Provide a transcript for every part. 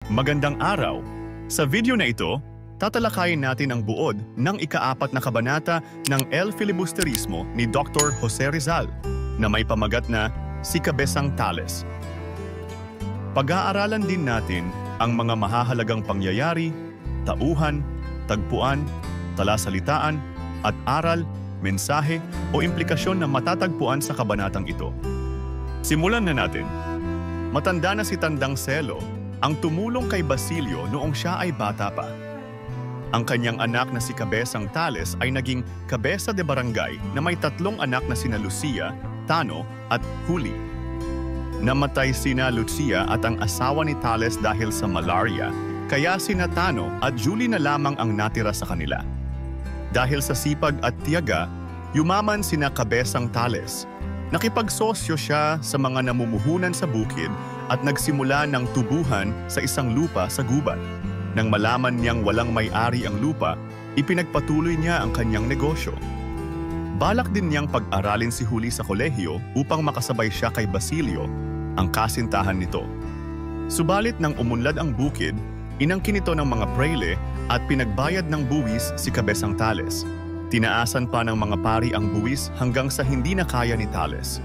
Magandang araw! Sa video na ito, tatalakayin natin ang buod ng ika-4 na kabanata ng El Filibusterismo ni Dr. Jose Rizal na may pamagat na Si Cabezang Tales. Pag-aaralan din natin ang mga mahahalagang pangyayari, tauhan, tagpuan, talasalitaan, at aral, mensahe o implikasyon na matatagpuan sa kabanatang ito. Simulan na natin. Matanda na si Tandang Celo ang tumulong kay Basilio noong siya ay bata pa. Ang kanyang anak na si Cabezang Tales ay naging kabesa de barangay na may 3 anak na sina Lucia, Tano at Juli. Namatay sina Lucia at ang asawa ni Tales dahil sa malaria, kaya sina Tano at Juli na lamang ang natira sa kanila. Dahil sa sipag at tiyaga, yumaman sina Cabezang Tales. Nakipagsosyo siya sa mga namumuhunan sa bukid at nagsimula ng tubuhan sa isang lupa sa gubat. Nang malaman niyang walang may-ari ang lupa, ipinagpatuloy niya ang kanyang negosyo. Balak din niyang pag-aralin si Juli sa kolehiyo upang makasabay siya kay Basilio, ang kasintahan nito. Subalit nang umunlad ang bukid, inangkin ito ng mga prayle at pinagbayad ng buwis si Cabezang Tales. Tinaasan pa ng mga pari ang buwis hanggang sa hindi na kaya ni Tales.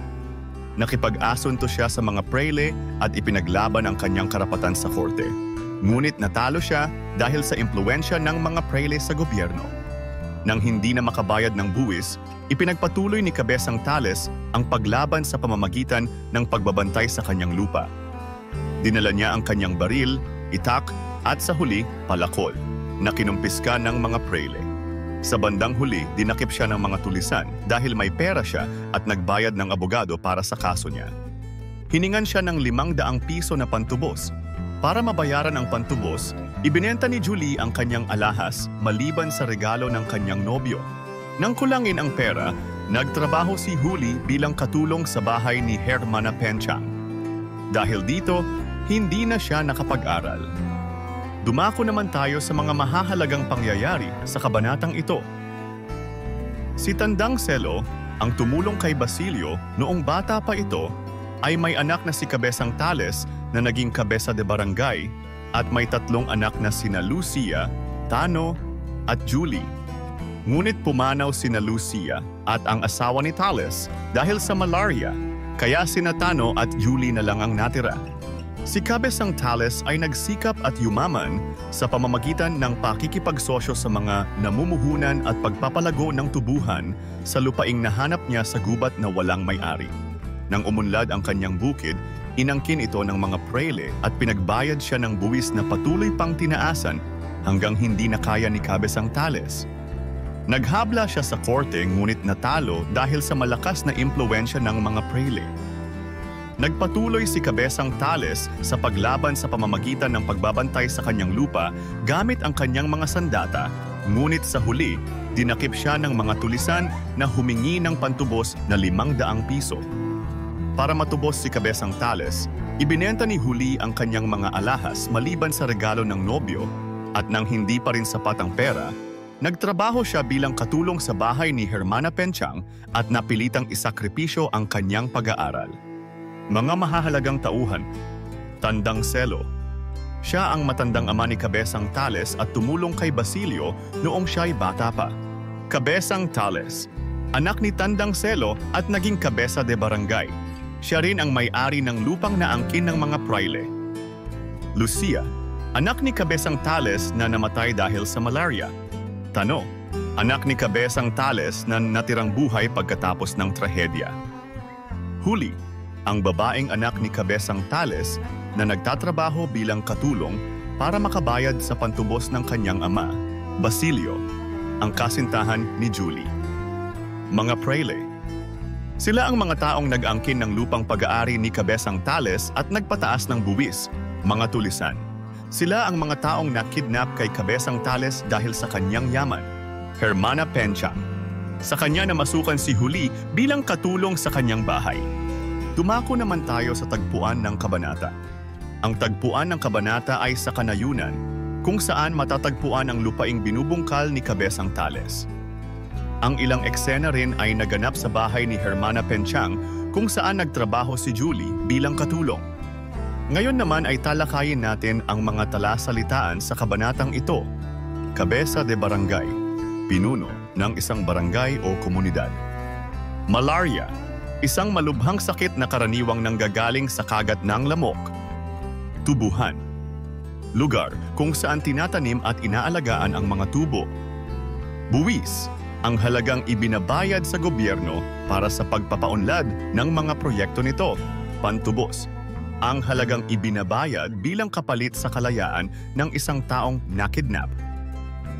Nakipag-asunto siya sa mga prayle at ipinaglaban ang kanyang karapatan sa korte. Ngunit natalo siya dahil sa impluwensya ng mga prayle sa gobyerno. Nang hindi na makabayad ng buwis, ipinagpatuloy ni Cabezang Tales ang paglaban sa pamamagitan ng pagbabantay sa kanyang lupa. Dinala niya ang kanyang baril, itak at sa huli, palakol, na kinumpiska ng mga prayle. Sa bandang huli, dinakip siya ng mga tulisan dahil may pera siya at nagbayad ng abogado para sa kaso niya. Hiningan siya ng 500 piso na pantubos. Para mabayaran ang pantubos, ibinenta ni Julie ang kanyang alahas maliban sa regalo ng kanyang nobyo. Nang kulangin ang pera, nagtrabaho si Juli bilang katulong sa bahay ni Hermana Penchang. Dahil dito, hindi na siya nakapag-aral. Dumako naman tayo sa mga mahahalagang pangyayari sa kabanatang ito. Si Tandang Celo, ang tumulong kay Basilio noong bata pa ito, ay may anak na si Cabezang Tales na naging kabesa de barangay at may 3 anak na sina Lucia, Tano at Julie. Ngunit pumanaw sina Lucia at ang asawa ni Tales dahil sa malaria, kaya sina Tano at Julie na lang ang natira. Si Cabezang Tales ay nagsikap at yumaman sa pamamagitan ng pakikipagsosyo sa mga namumuhunan at pagpapalago ng tubuhan sa lupaing nahanap niya sa gubat na walang may-ari. Nang umunlad ang kanyang bukid, inangkin ito ng mga prayle at pinagbayad siya ng buwis na patuloy pang tinaasan hanggang hindi na kaya ni Cabezang Tales. Naghabla siya sa korte ngunit natalo dahil sa malakas na impluwensya ng mga prayle. Nagpatuloy si Cabezang Tales sa paglaban sa pamamagitan ng pagbabantay sa kanyang lupa gamit ang kanyang mga sandata, ngunit sa huli, dinakip siya ng mga tulisan na humingi ng pantubos na 500 piso. Para matubos si Cabezang Tales, ibinenta ni Juli ang kanyang mga alahas maliban sa regalo ng nobyo at nang hindi pa rin sapat ang pera, nagtrabaho siya bilang katulong sa bahay ni Hermana Penchang at napilitang isakripisyo ang kanyang pag-aaral. Mga mahahalagang tauhan, Tandang Celo. Siya ang matandang ama ni Cabezang Tales at tumulong kay Basilio noong siya ay bata pa. Cabezang Tales, anak ni Tandang Celo at naging kabesa de barangay. Siya rin ang may-ari ng lupang naangkin ng mga prayle. Lucia, anak ni Cabezang Tales na namatay dahil sa malaria. Tano, anak ni Cabezang Tales na natirang buhay pagkatapos ng trahedya. Juli, ang babaeng anak ni Cabezang Tales na nagtatrabaho bilang katulong para makabayad sa pantubos ng kanyang ama, Basilio, ang kasintahan ni Julie. Mga prayle. Sila ang mga taong nag-angkin ng lupang pag-aari ni Cabezang Tales at nagpataas ng buwis, mga tulisan. Sila ang mga taong nakidnap kay Cabezang Tales dahil sa kanyang yaman, Hermana Penchang. Sa kanya namasukan si Juli bilang katulong sa kanyang bahay. Dumako naman tayo sa tagpuan ng kabanata. Ang tagpuan ng kabanata ay sa kanayunan, kung saan matatagpuan ang lupaing binubungkal ni Cabezang Tales. Ang ilang eksena rin ay naganap sa bahay ni Hermana Penchang kung saan nagtrabaho si Julie bilang katulong. Ngayon naman ay talakayin natin ang mga talasalitaan sa kabanatang ito. Kabesa de barangay, pinuno ng isang barangay o komunidad. Malaria, isang malubhang sakit na karaniwang nanggagaling sa kagat ng lamok. Tubuhan, lugar kung saan tinatanim at inaalagaan ang mga tubo. Buwis, ang halagang ibinabayad sa gobyerno para sa pagpapaunlad ng mga proyekto nito. Pantubos, ang halagang ibinabayad bilang kapalit sa kalayaan ng isang taong nakidnap.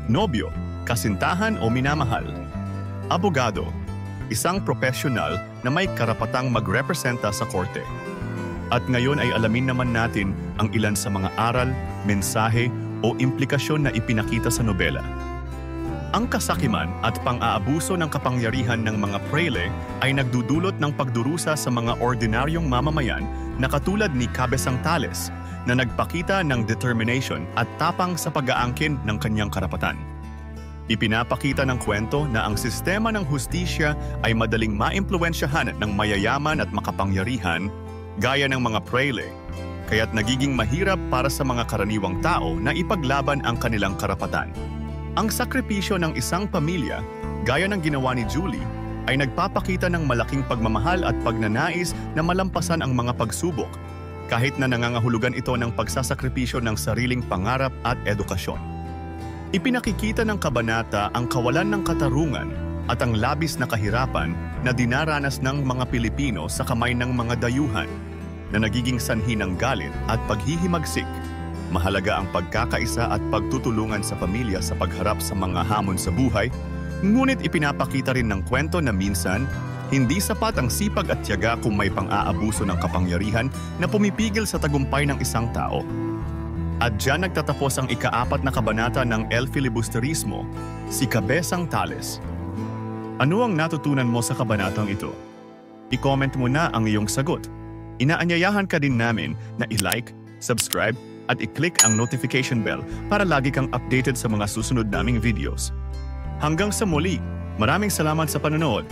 Nobyo, kasintahan o minamahal. Abogado, isang profesional na may karapatang magrepresenta sa korte. At ngayon ay alamin naman natin ang ilan sa mga aral, mensahe o implikasyon na ipinakita sa nobela. Ang kasakiman at pang-aabuso ng kapangyarihan ng mga prele ay nagdudulot ng pagdurusa sa mga ordinaryong mamamayan na katulad ni Cabezang Tales na nagpakita ng determination at tapang sa pag-aangkin ng kanyang karapatan. Ipinapakita ng kwento na ang sistema ng hustisya ay madaling maimpluwensyahan ng mayayaman at makapangyarihan gaya ng mga prele, kaya't nagiging mahirap para sa mga karaniwang tao na ipaglaban ang kanilang karapatan. Ang sakripisyo ng isang pamilya, gaya ng ginawa ni Julie, ay nagpapakita ng malaking pagmamahal at pagnanais na malampasan ang mga pagsubok, kahit na nangangahulugan ito ng pagsasakripisyo ng sariling pangarap at edukasyon. Ipinakikita ng kabanata ang kawalan ng katarungan at ang labis na kahirapan na dinaranas ng mga Pilipino sa kamay ng mga dayuhan na nagiging sanhi ng galit at paghihimagsik. Mahalaga ang pagkakaisa at pagtutulungan sa pamilya sa pagharap sa mga hamon sa buhay, ngunit ipinapakita rin ng kwento na minsan, hindi sapat ang sipag at tiyaga kung may pang-aabuso ng kapangyarihan na pumipigil sa tagumpay ng isang tao. At diyan nagtatapos ang ika-4 na kabanata ng El Filibusterismo, si Cabezang Tales. Ano ang natutunan mo sa kabanatang ito? I-comment mo na ang iyong sagot. Inaanyayahan ka din namin na i-like, subscribe, at i-click ang notification bell para lagi kang updated sa mga susunod naming videos. Hanggang sa muli, maraming salamat sa panonood.